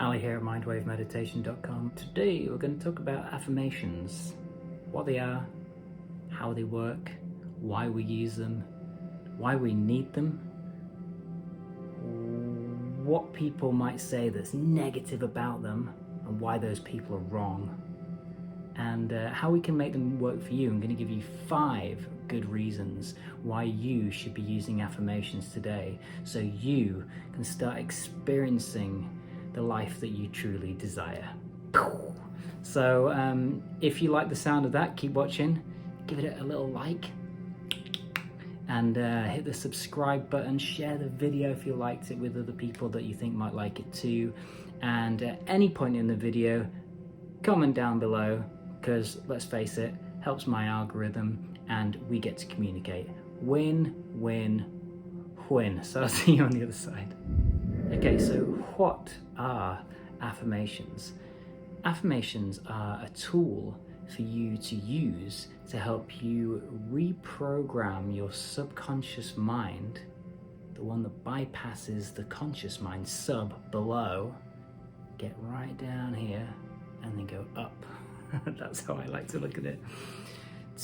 Ali here at MindWaveMeditation.com. Today we're going to talk about affirmations, what they are, how they work, why we use them, why we need them, what people might say that's negative about them and why those people are wrong, and how we can make them work for you. I'm going to give you 5 good reasons why you should be using affirmations today so you can start experiencing the life that you truly desire. So if you like the sound of that, keep watching, give it a little like, and hit the subscribe button, share the video if you liked it with other people that you think might like it too, and at any point in the video, comment down below, because let's face it, helps my algorithm and we get to communicate. Win, win, win. So I'll see you on the other side. Okay, so what are affirmations? Affirmations are a tool for you to use to help you reprogram your subconscious mind, the one that bypasses the conscious mind, below, get right down here and then go up. That's how I like to look at it.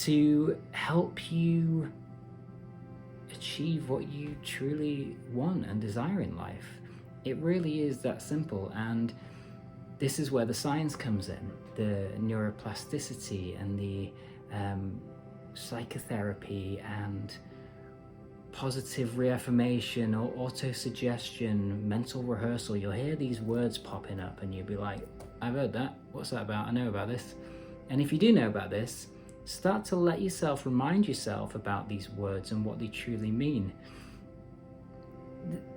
To help you achieve what you truly want and desire in life. It really is that simple, and this is where the science comes in, the neuroplasticity and the psychotherapy and positive reaffirmation or autosuggestion, mental rehearsal. You'll hear these words popping up and you'll be like, I've heard that, what's that about? I know about this. And if you do know about this, start to let yourself remind yourself about these words and what they truly mean.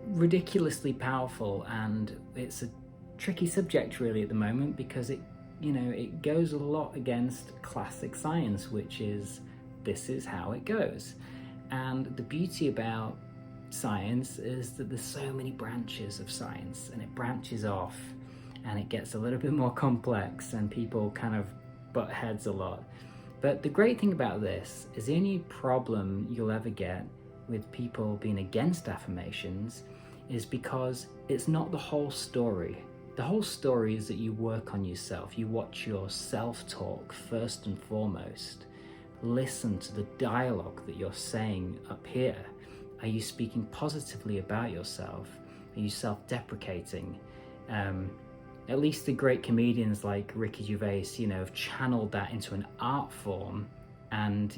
Ridiculously powerful, and it's a tricky subject really at the moment because it goes a lot against classic science, which is this is how it goes. And the beauty about science is that there's so many branches of science, and it branches off and it gets a little bit more complex and people kind of butt heads a lot. But the great thing about this is the only problem you'll ever get with people being against affirmations is because it's not the whole story. The whole story is that you work on yourself. You watch your self-talk first and foremost. Listen to the dialogue that you're saying up here. Are you speaking positively about yourself? Are you self-deprecating? At least the great comedians like Ricky Gervais, have channeled that into an art form and,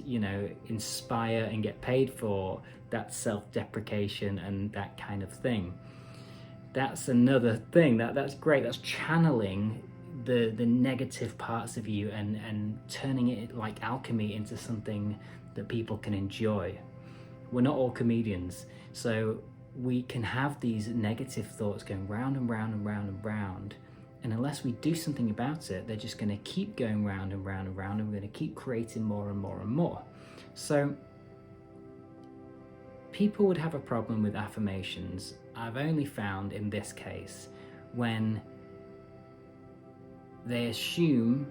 inspire and get paid for that self-deprecation and that kind of thing. That's another thing, that's great. That's channeling the negative parts of you and turning it like alchemy into something that people can enjoy. We're not all comedians, so we can have these negative thoughts going round and round and round and round. And unless we do something about it, they're just going to keep going round and round and round, and we're going to keep creating more and more and more. So people would have a problem with affirmations, I've only found in this case, when they assume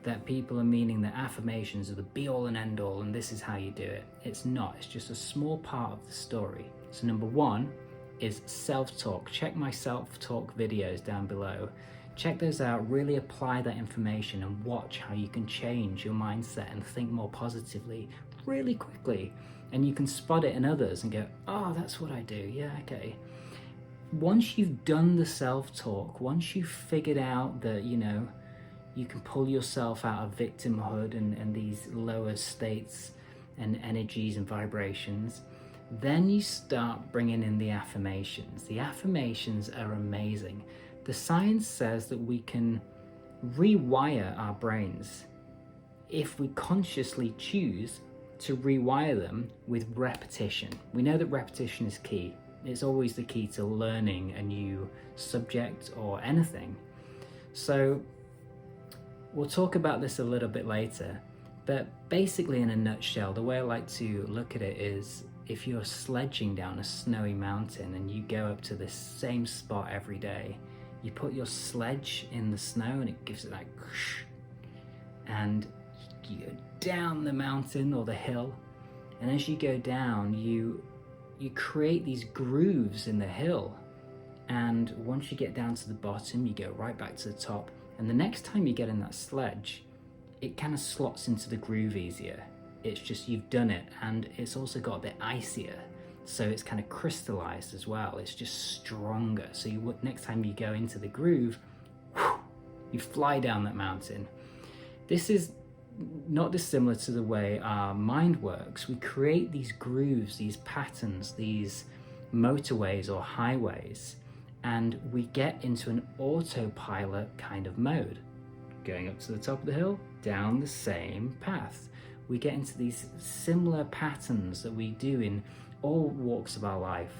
that people are meaning that affirmations are the be-all and end-all and this is how you do it. It's not, it's just a small part of the story. So number 1 is self-talk. Check my self-talk videos down below. Check those out, really apply that information and watch how you can change your mindset and think more positively really quickly. And you can spot it in others and go, oh, that's what I do, yeah, okay. Once you've done the self-talk, once you've figured out that, you can pull yourself out of victimhood and these lower states and energies and vibrations, then you start bringing in the affirmations. The affirmations are amazing. The science says that we can rewire our brains if we consciously choose to rewire them with repetition. We know that repetition is key. It's always the key to learning a new subject or anything. So we'll talk about this a little bit later, but basically in a nutshell, the way I like to look at it is if you're sledging down a snowy mountain and you go up to this same spot every day, you put your sledge in the snow and it gives it that whoosh, and you go down the mountain or the hill, and as you go down you create these grooves in the hill And once you get down to the bottom, you go right back to the top. And the next time you get in that sledge, it kind of slots into the groove easier. It's just you've done it, and it's also got a bit icier. So it's kind of crystallized as well. It's just stronger. So next time you go into the groove, you fly down that mountain. This is not dissimilar to the way our mind works. We create these grooves, these patterns, these motorways or highways, and we get into an autopilot kind of mode. Going up to the top of the hill, down the same path. We get into these similar patterns that we do in all walks of our life.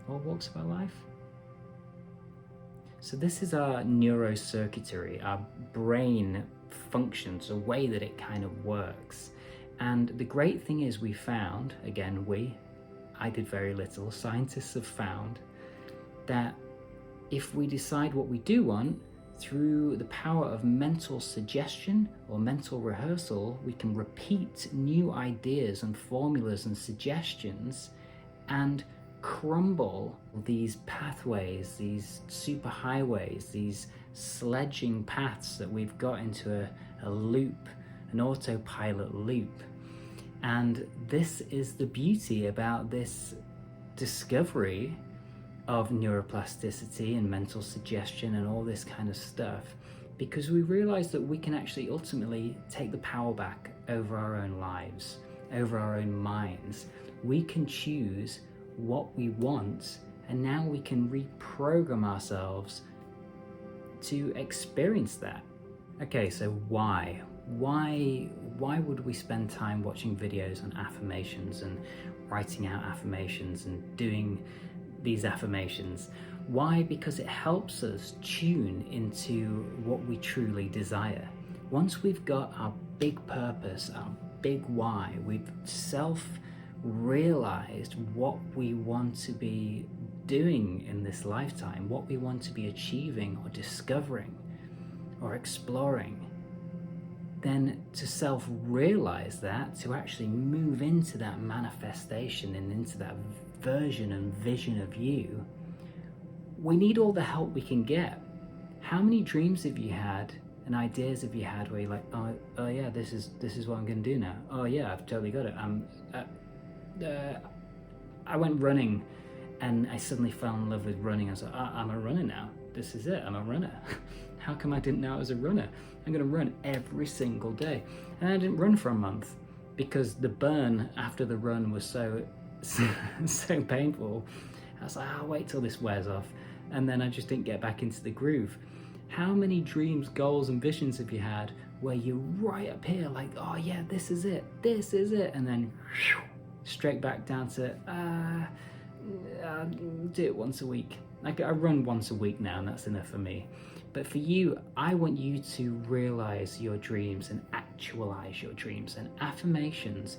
All walks of our life? So this is our neurocircuitry, our brain functions, the way that it kind of works. And the great thing is we found, again, I did very little, scientists have found that if we decide what we do want, through the power of mental suggestion or mental rehearsal, we can repeat new ideas and formulas and suggestions and crumble these pathways, these superhighways, these sledging paths that we've got into a loop, an autopilot loop. And this is the beauty about this discovery of neuroplasticity and mental suggestion and all this kind of stuff, because we realize that we can actually ultimately take the power back over our own lives, over our own minds. We can choose what we want, and now we can reprogram ourselves to experience that. Okay, so why would we spend time watching videos on affirmations and writing out affirmations and doing these affirmations? Why? Because it helps us tune into what we truly desire. Once we've got our big purpose, our big why, we've self-realized what we want to be doing in this lifetime, what we want to be achieving or discovering or exploring, then to self-realize that, to actually move into that manifestation and into that version and vision of you, we need all the help we can get. How many dreams have you had and ideas have you had where you're like, oh yeah, this is what I'm going to do now. Oh yeah, I've totally got it. I went running and I suddenly fell in love with running. I was like, I'm a runner now. This is it. I'm a runner. How come I didn't know I was a runner? I'm going to run every single day. And I didn't run for a month because the burn after the run was so painful. I was like, I'll wait till this wears off. And then I just didn't get back into the groove. How many dreams, goals, and visions have you had where you're right up here like, oh yeah, this is it, and then straight back down to, do it once a week. Like, I run once a week now, and that's enough for me. But for you, I want you to realize your dreams and actualize your dreams. And affirmations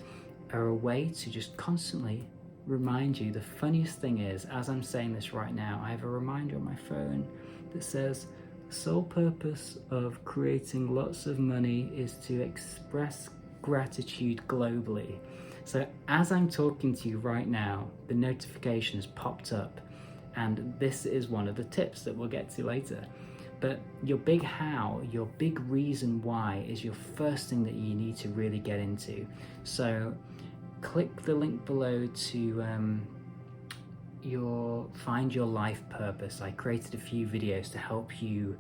are a way to just constantly remind you. The funniest thing is, as I'm saying this right now, I have a reminder on my phone that says, the sole purpose of creating lots of money is to express gratitude globally. So as I'm talking to you right now, the notification has popped up, and this is one of the tips that we'll get to later. But your big how, your big reason why is your first thing that you need to really get into. So click the link below to find your life purpose. I created a few videos to help you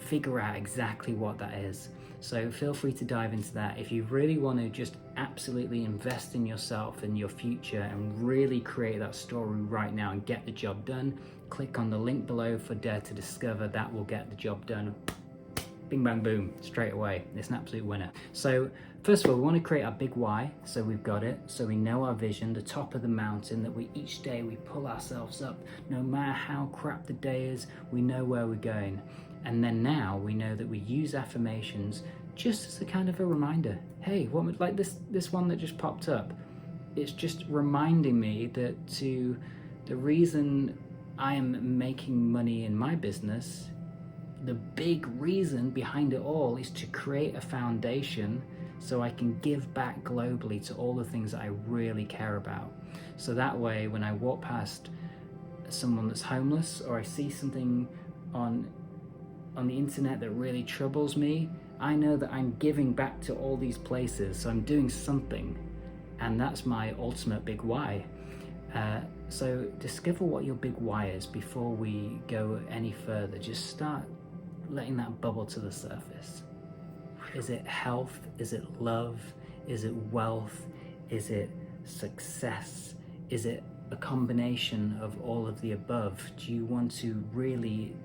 figure out exactly what that is. So feel free to dive into that. If you really want to just absolutely invest in yourself and your future and really create that story right now and get the job done, click on the link below for Dare to Discover. That will get the job done. Bing, bang, boom, straight away. It's an absolute winner. So first of all, we want to create our big why. So we've got it. So we know our vision, the top of the mountain, that each day we pull ourselves up. No matter how crap the day is, we know where we're going. And then now we know that we use affirmations just as a kind of a reminder. Hey, what, like this one that just popped up. It's just reminding me that the reason I am making money in my business, the big reason behind it all is to create a foundation so I can give back globally to all the things that I really care about. So that way, when I walk past someone that's homeless, or I see something on the internet that really troubles me, I know that I'm giving back to all these places, so I'm doing something, and that's my ultimate big why. So discover what your big why is before we go any further. Just start letting that bubble to the surface. Is it health? Is it love? Is it wealth? Is it success? Is it a combination of all of the above? Do you want to really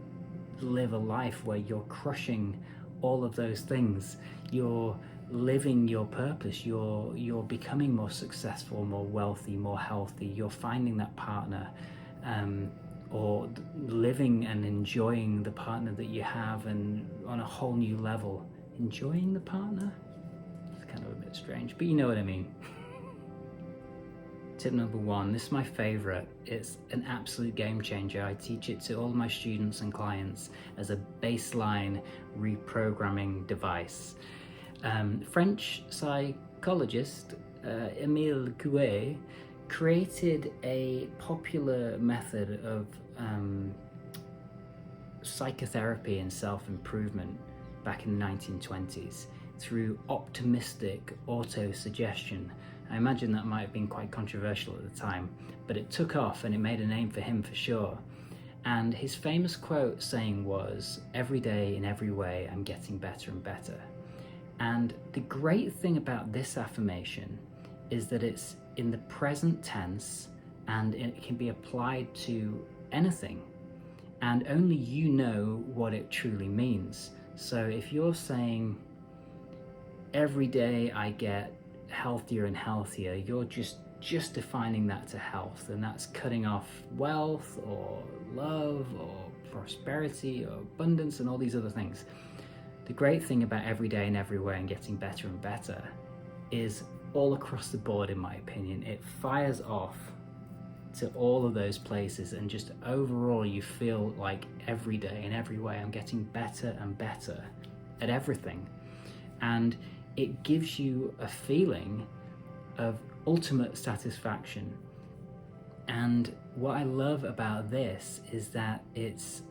live a life where you're crushing all of those things? You're living your purpose, you're becoming more successful, more wealthy, more healthy, you're finding that partner, or living and enjoying the partner that you have, and on a whole new level. Enjoying the partner? It's kind of a bit strange, but you know what I mean. Tip number 1, this is my favorite. It's an absolute game changer. I teach it to all my students and clients as a baseline reprogramming device. French psychologist Émile Coué created a popular method of psychotherapy and self-improvement back in the 1920s through optimistic auto-suggestion. I imagine that might have been quite controversial at the time, but it took off and it made a name for him for sure. And his famous quote saying was, "Every day in every way I'm getting better and better." And the great thing about this affirmation is that it's in the present tense and it can be applied to anything, and only you know what it truly means. So if you're saying, "Every day I get healthier and healthier," you're just defining that to health, and that's cutting off wealth or love or prosperity or abundance and all these other things. The great thing about every day and every way and getting better and better is all across the board, in my opinion. It fires off to all of those places, and just overall you feel like every day and every way I'm getting better and better at everything. And it gives you a feeling of ultimate satisfaction. And what I love about this is that it's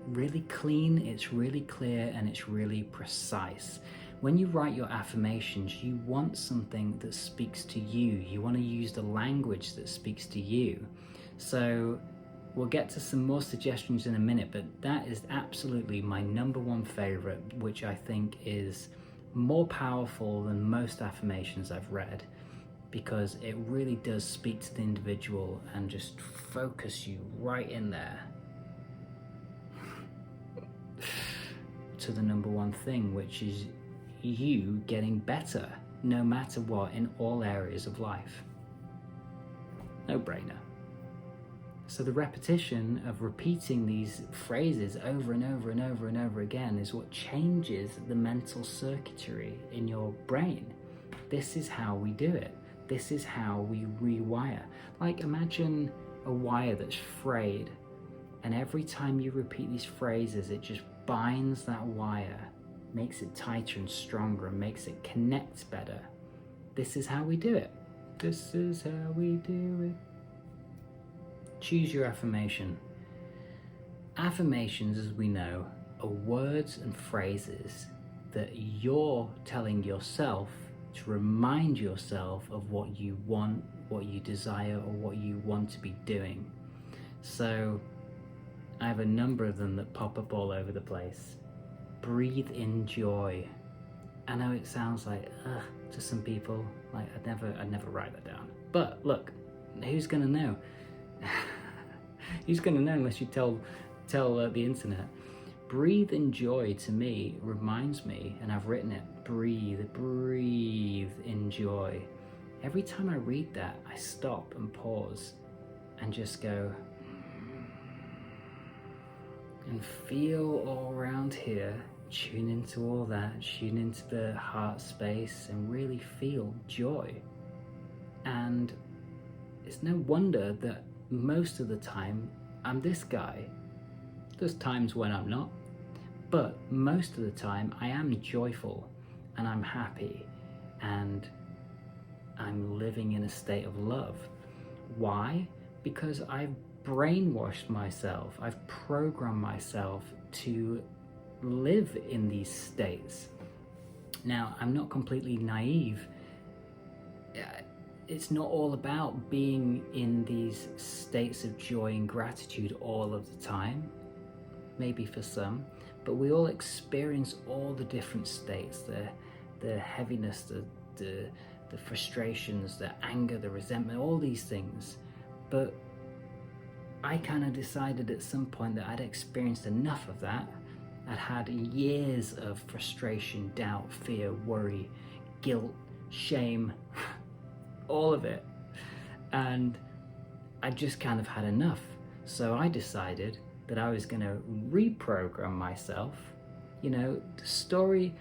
really clean, it's really clear, and it's really precise. When you write your affirmations, you want something that speaks to you. You want to use the language that speaks to you. So we'll get to some more suggestions in a minute, but that is absolutely my number 1 favorite, which I think is more powerful than most affirmations I've read, because it really does speak to the individual and just focus you right in there to the number 1 thing, which is you getting better no matter what in all areas of life. No brainer. So the repetition of repeating these phrases over and over and over and over again is what changes the mental circuitry in your brain. This is how we do it. This is how we rewire. Like, imagine a wire that's frayed, and every time you repeat these phrases, it just binds that wire, makes it tighter and stronger, and makes it connect better. This is how we do it. This is how we do it. Choose your affirmation. Affirmations, as we know, are words and phrases that you're telling yourself to remind yourself of what you want, what you desire, or what you want to be doing. So I have a number of them that pop up all over the place. Breathe in joy. I know it sounds like to some people, like I'd never write that down. But look, who's gonna know? Who's gonna know unless you tell the internet? Breathe in joy to me reminds me, and I've written it, breathe in joy. Every time I read that, I stop and pause and just go and feel all around here, tune into all that, tune into the heart space and really feel joy. And it's no wonder that most of the time I'm this guy. There's times when I'm not, but most of the time I am joyful and I'm happy and I'm living in a state of love. Why? Because I've brainwashed myself, I've programmed myself to live in these states. Now, I'm not completely naive. It's not all about being in these states of joy and gratitude all of the time, maybe for some, but we all experience all the different states, the heaviness, the frustrations, the anger, the resentment, all these things. But I kind of decided at some point that I'd experienced enough of that. I'd had years of frustration, doubt, fear, worry, guilt, shame, all of it. And I just kind of had enough. So I decided that I was going to reprogram myself. You know, the story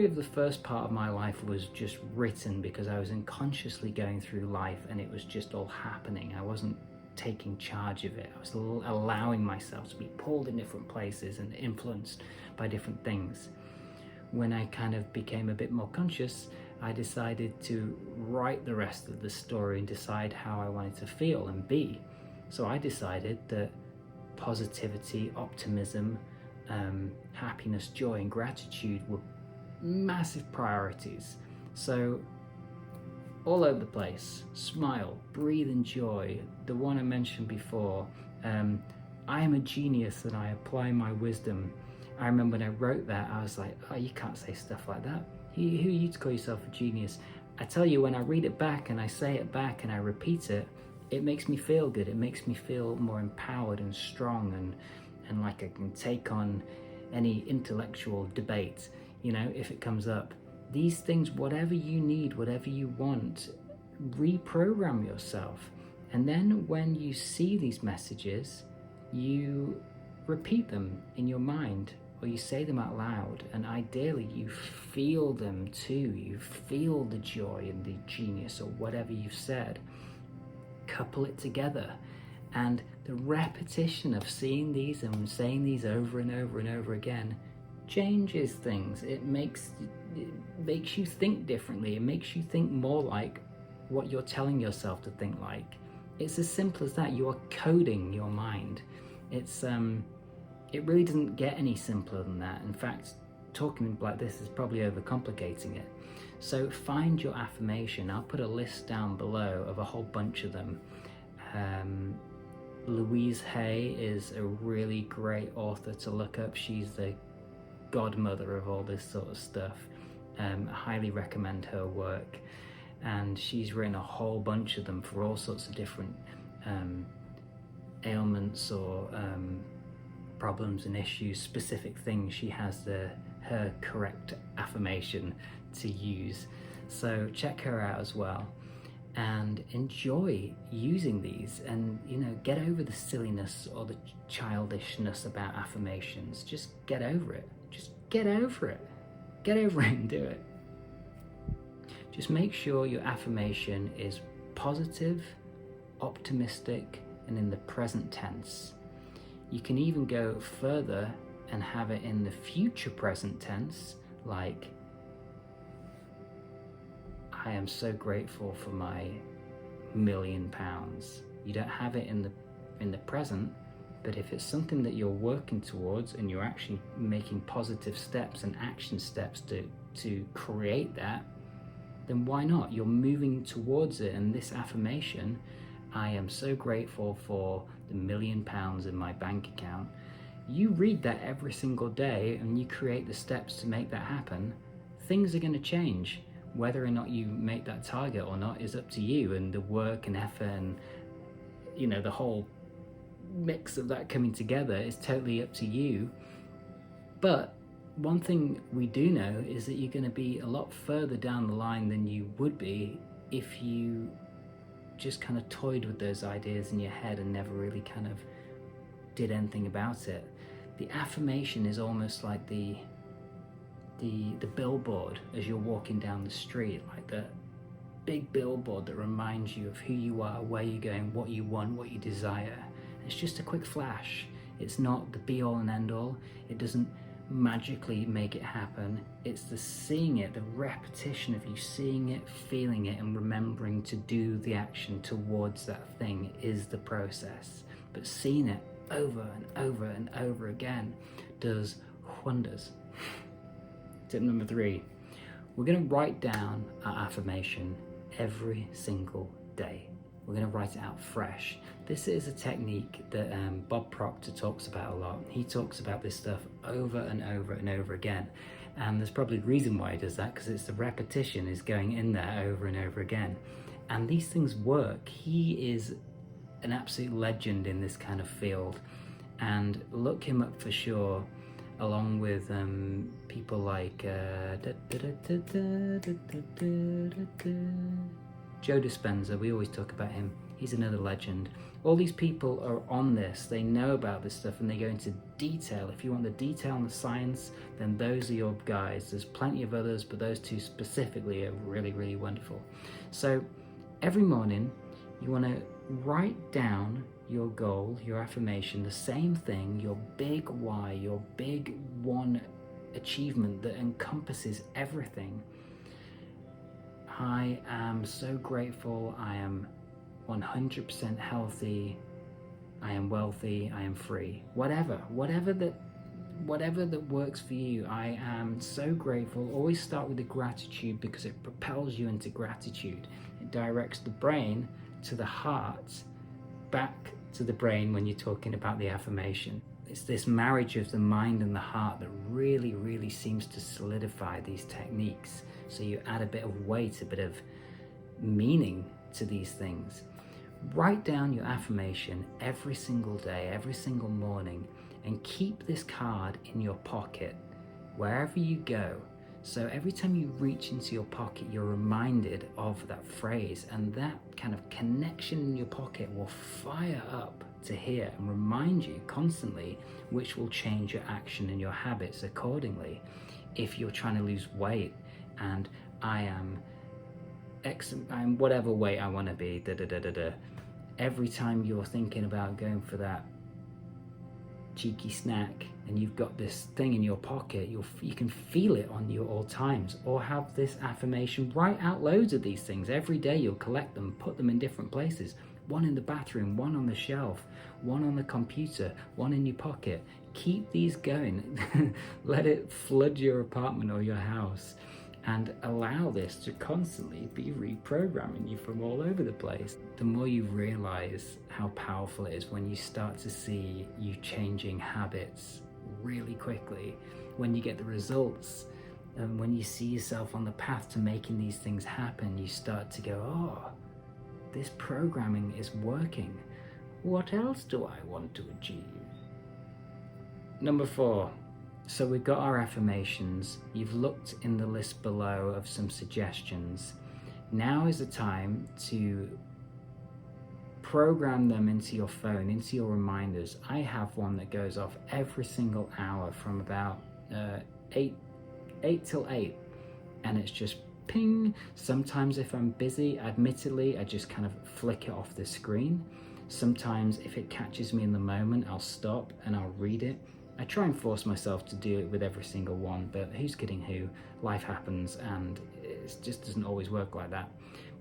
of the first part of my life was just written because I was unconsciously going through life and it was just all happening. I wasn't taking charge of it. I was allowing myself to be pulled in different places and influenced by different things. When I kind of became a bit more conscious, I decided to write the rest of the story and decide how I wanted to feel and be. So I decided that positivity, optimism, happiness, joy, and gratitude were massive priorities. So all over the place, smile, breathe in joy. The one I mentioned before, I am a genius and I apply my wisdom. I remember when I wrote that, I was like, oh, you can't say stuff like that. Who are you to call yourself a genius? I tell you, when I read it back and I say it back and I repeat it, it makes me feel good. It makes me feel more empowered and strong and like I can take on any intellectual debate, you know, if it comes up. These things, whatever you need, whatever you want, reprogram yourself. And then when you see these messages, you repeat them in your mind or you say them out loud, and ideally you feel them too. You feel the joy and the genius or whatever you've said. Couple it together, and the repetition of seeing these and saying these over and over and over again changes things. It makes you think differently. It makes you think more like what you're telling yourself to think like. It's as simple as that. You are coding your mind. It really doesn't get any simpler than that. In fact, talking like this is probably overcomplicating it. So find your affirmation. I'll put a list down below of a whole bunch of them. Louise Hay is a really great author to look up. She's the godmother of all this sort of stuff. I highly recommend her work. And she's written a whole bunch of them for all sorts of different ailments or problems and issues, specific things. She has her correct affirmation to use. So check her out as well and enjoy using these, and get over the silliness or the childishness about affirmations. Just get over it. Get over it and do it. Just make sure your affirmation is positive, optimistic, and in the present tense. You can even go further and have it in the future present tense, like, I am so grateful for my £1 million. You don't have it in the present, but if it's something that you're working towards and you're actually making positive steps and action steps to create that, then why not? You're moving towards it. And this affirmation, I am so grateful for the £1 million in my bank account. You read that every single day and you create the steps to make that happen, things are going to change. Whether or not you make that target or not is up to you, and the work and effort and the whole mix of that coming together is totally up to you. But one thing we do know is that you're going to be a lot further down the line than you would be if you just kind of toyed with those ideas in your head and never really kind of did anything about it. The affirmation is almost like the billboard as you're walking down the street, like the big billboard that reminds you of who you are, where you're going, what you want, what you desire. It's just a quick flash. It's not the be all and end all. It doesn't magically make it happen. It's the seeing it, the repetition of you seeing it, feeling it, and remembering to do the action towards that thing is the process. but seeing it over and over and over again does wonders. Tip number 3, we're going to write down our affirmation every single day. We're going to write it out fresh. This is a technique that Bob Proctor talks about a lot. He talks about this stuff over and over and over again. And there's probably a reason why he does that, because it's the repetition is going in there over and over again. And these things work. He is an absolute legend in this kind of field. And look him up for sure, along with people like Joe Dispenza. We always talk about him. He's another legend. All these people are on this. They know about this stuff and they go into detail. If you want the detail and the science, then those are your guys. There's plenty of others, but those two specifically are really, really wonderful. So every morning you want to write down your goal, your affirmation, the same thing, your big why, your big one achievement that encompasses everything. I am so grateful. I am 100% healthy. I am wealthy. I am free. Whatever that works for you. I am so grateful. Always start with the gratitude, because it propels you into gratitude. It directs the brain to the heart, back to the brain when you're talking about the affirmation. It's this marriage of the mind and the heart that really, really seems to solidify these techniques. So you add a bit of weight, a bit of meaning to these things. Write down your affirmation every single day, every single morning, and keep this card in your pocket wherever you go. So every time you reach into your pocket, you're reminded of that phrase, and that kind of connection in your pocket will fire up to here and remind you constantly, which will change your action and your habits accordingly. If you're trying to lose weight and I'm whatever weight I want to be, every time you're thinking about going for that cheeky snack and you've got this thing in your pocket, you can feel it on you all times. Or have this affirmation, write out loads of these things every day. You'll collect them, put them in different places. One in the bathroom, one on the shelf, one on the computer, one in your pocket. Keep these going. Let it flood your apartment or your house, and allow this to constantly be reprogramming you from all over the place. The more you realize how powerful it is when you start to see you changing habits really quickly, when you get the results, and when you see yourself on the path to making these things happen, you start to go, oh, this programming is working. What else do I want to achieve? Number 4. So we've got our affirmations. You've looked in the list below of some suggestions. Now is the time to program them into your phone, into your reminders. I have one that goes off every single hour from about 8 till 8, and it's just ping. Sometimes if I'm busy, admittedly, I just kind of flick it off the screen. Sometimes if it catches me in the moment, I'll stop and I'll read it. I try and force myself to do it with every single one, but who's kidding who? Life happens and it just doesn't always work like that.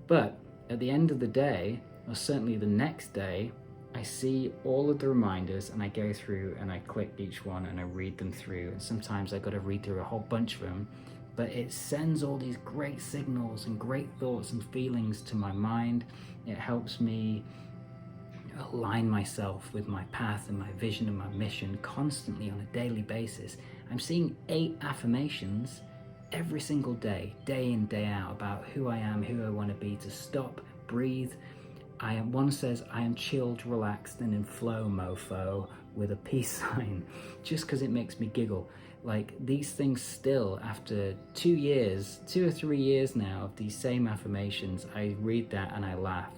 But at the end of the day, or certainly the next day, I see all of the reminders and I go through and I click each one and I read them through. And sometimes I got to read through a whole bunch of them, but it sends all these great signals and great thoughts and feelings to my mind. It helps me align myself with my path and my vision and my mission constantly on a daily basis. I'm seeing 8 affirmations every single day, day in, day out, about who I am, who I want to be, to stop, breathe. One says, I am chilled, relaxed, and in flow, mofo, with a peace sign, just because it makes me giggle. Like, these things still, after 2 or 3 years now of these same affirmations, I read that and I laugh.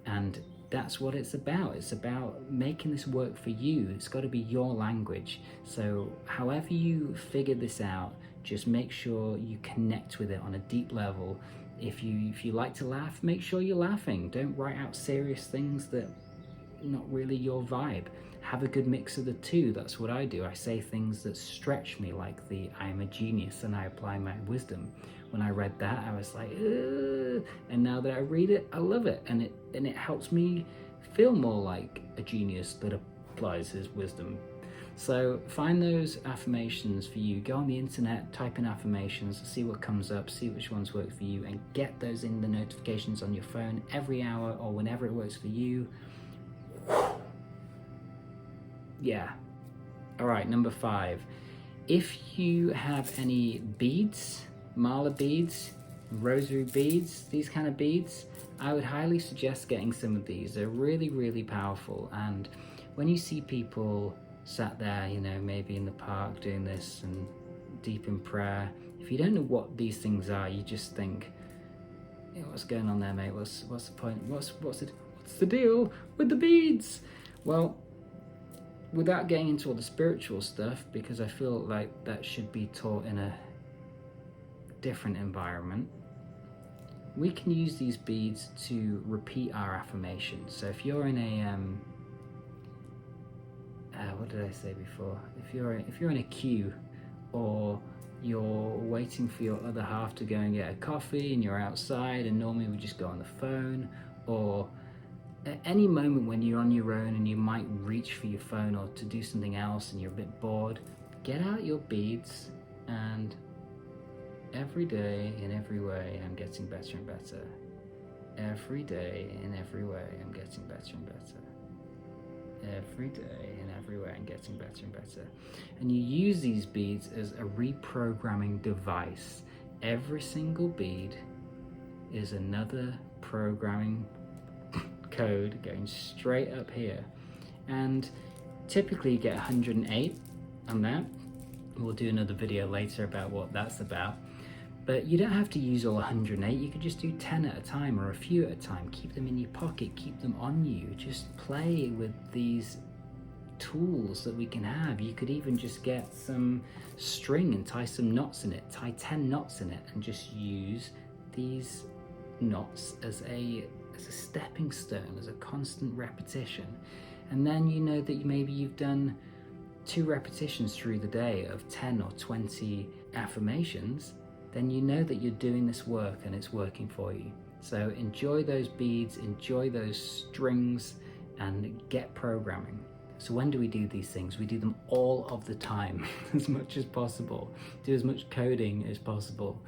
And that's what it's about. It's about making this work for you. It's got to be your language. So however you figure this out, just make sure you connect with it on a deep level. If you like to laugh, make sure you're laughing. Don't write out serious things that are not really your vibe. Have a good mix of the two. That's what I do. I say things that stretch me, like the I am a genius and I apply my wisdom. When I read that, I was like, ugh. And now that I read it, I love it. And it helps me feel more like a genius that applies his wisdom. So find those affirmations for you. Go on the internet, type in affirmations, see what comes up, see which ones work for you, and get those in the notifications on your phone every hour or whenever it works for you. Yeah. All right, number 5. If you have any beads, mala beads, rosary beads, these kind of beads, I would highly suggest getting some of these. They're really, really powerful. And when you see people sat there, you know, maybe in the park doing this and deep in prayer, if you don't know what these things are, you just think, hey, what's going on there, mate? What's the point? What's the deal with the beads? Well, without getting into all the spiritual stuff, because I feel like that should be taught in a different environment, we can use these beads to repeat our affirmations. So if you're in a what did I say before? If you're in a queue, or you're waiting for your other half to go and get a coffee and you're outside, and normally we just go on the phone, or at any moment when you're on your own and you might reach for your phone or to do something else and you're a bit bored, get out your beads and every day in every way I'm getting better and better. Every day in every way I'm getting better and better. Every day in every way I'm getting better and better. And you use these beads as a reprogramming device. Every single bead is another programming code going straight up here, and typically you get 108 on that. We'll do another video later about what that's about, but you don't have to use all 108. You could just do 10 at a time or a few at a time. Keep them in your pocket, keep them on you. Just play with these tools that we can have. You could even just get some string and tie some knots in it, tie 10 knots in it, and just use these knots as a stepping stone, as a constant repetition. And then you know that maybe you've done 2 repetitions through the day of 10 or 20 affirmations, then you know that you're doing this work and it's working for you. So enjoy those beads, enjoy those strings, and get programming. So when do we do these things? We do them all of the time, as much as possible. Do as much coding as possible.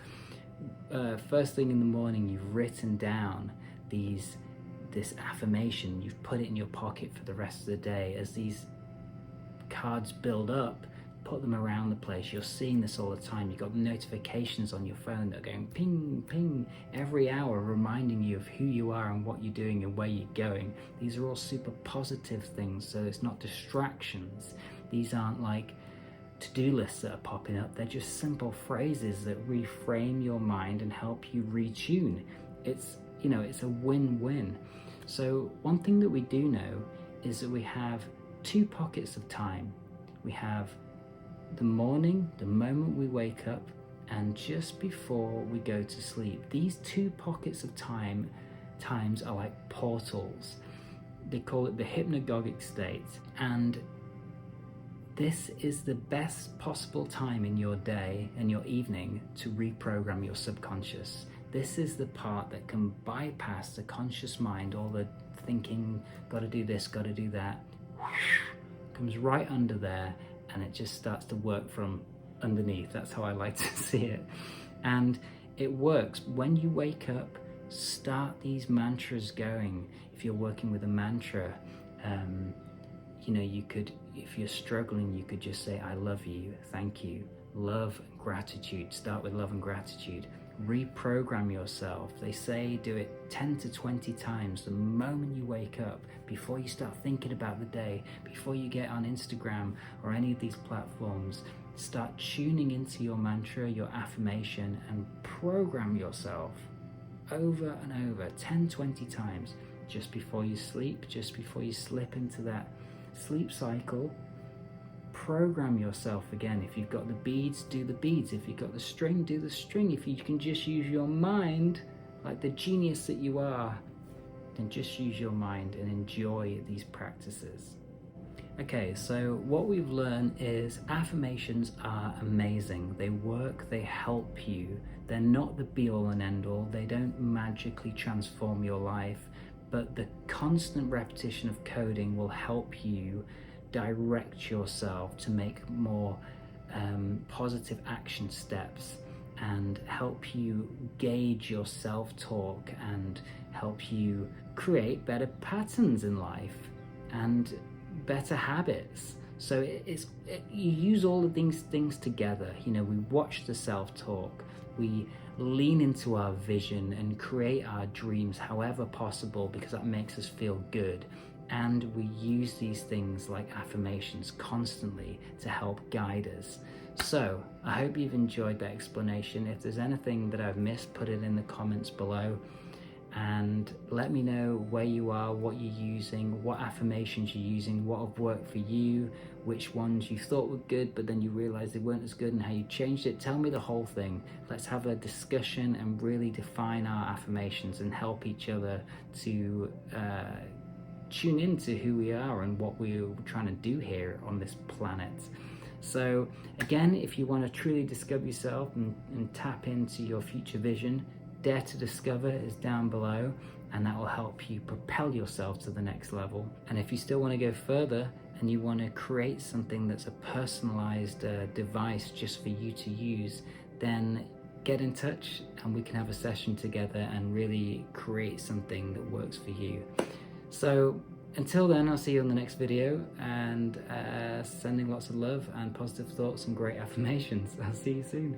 First thing in the morning, you've written down this affirmation, you've put it in your pocket for the rest of the day. As these cards build up, put them around the place. You're seeing this all the time. You've got notifications on your phone that are going ping, ping every hour, reminding you of who you are and what you're doing and where you're going. These are all super positive things, so it's not distractions. These aren't like to-do lists that are popping up. They're just simple phrases that reframe your mind and help you retune. It's a win-win. So one thing that we do know is that we have 2 pockets of time. We have the morning, the moment we wake up, and just before we go to sleep. These 2 pockets of times are like portals. They call it the hypnagogic state. And this is the best possible time in your day and your evening to reprogram your subconscious. This is the part that can bypass the conscious mind, all the thinking, gotta do this, gotta do that, comes right under there, and it just starts to work from underneath. That's how I like to see it. And it works. When you wake up, start these mantras going. If you're working with a mantra, you could, if you're struggling, you could just say, I love you, thank you, love and gratitude. Start with love and gratitude. Reprogram yourself. They say do it 10 to 20 times the moment you wake up, before you start thinking about the day, before you get on Instagram or any of these platforms. Start tuning into your mantra, your affirmation, and program yourself over and over 10, 20 times just before you sleep, just before you slip into that sleep cycle. Program yourself again. If you've got the beads, do the beads. If you've got the string, do the string. If you can just use your mind like the genius that you are, then just use your mind and enjoy these practices. Okay, so what we've learned is affirmations are amazing. They work, they help you. They're not the be all and end all. They don't magically transform your life, but the constant repetition of coding will help you direct yourself to make more positive action steps and help you gauge your self-talk and help you create better patterns in life and better habits. So you use all of these things together. You know, we watch the self-talk, we lean into our vision and create our dreams however possible, because that makes us feel good. And we use these things like affirmations constantly to help guide us. So I hope you've enjoyed that explanation. If there's anything that I've missed, put it in the comments below and let me know where you are, what you're using, what affirmations you're using, what have worked for you, which ones you thought were good but then you realized they weren't as good, and how you changed it. Tell me the whole thing. Let's have a discussion and really define our affirmations and help each other to tune into who we are and what we're trying to do here on this planet. So again, if you want to truly discover yourself and tap into your future vision, Dare to Discover is down below, and that will help you propel yourself to the next level. And if you still want to go further and you want to create something that's a personalized device just for you to use, then get in touch and we can have a session together and really create something that works for you. So until then, I'll see you on the next video, and sending lots of love and positive thoughts and great affirmations. I'll see you soon.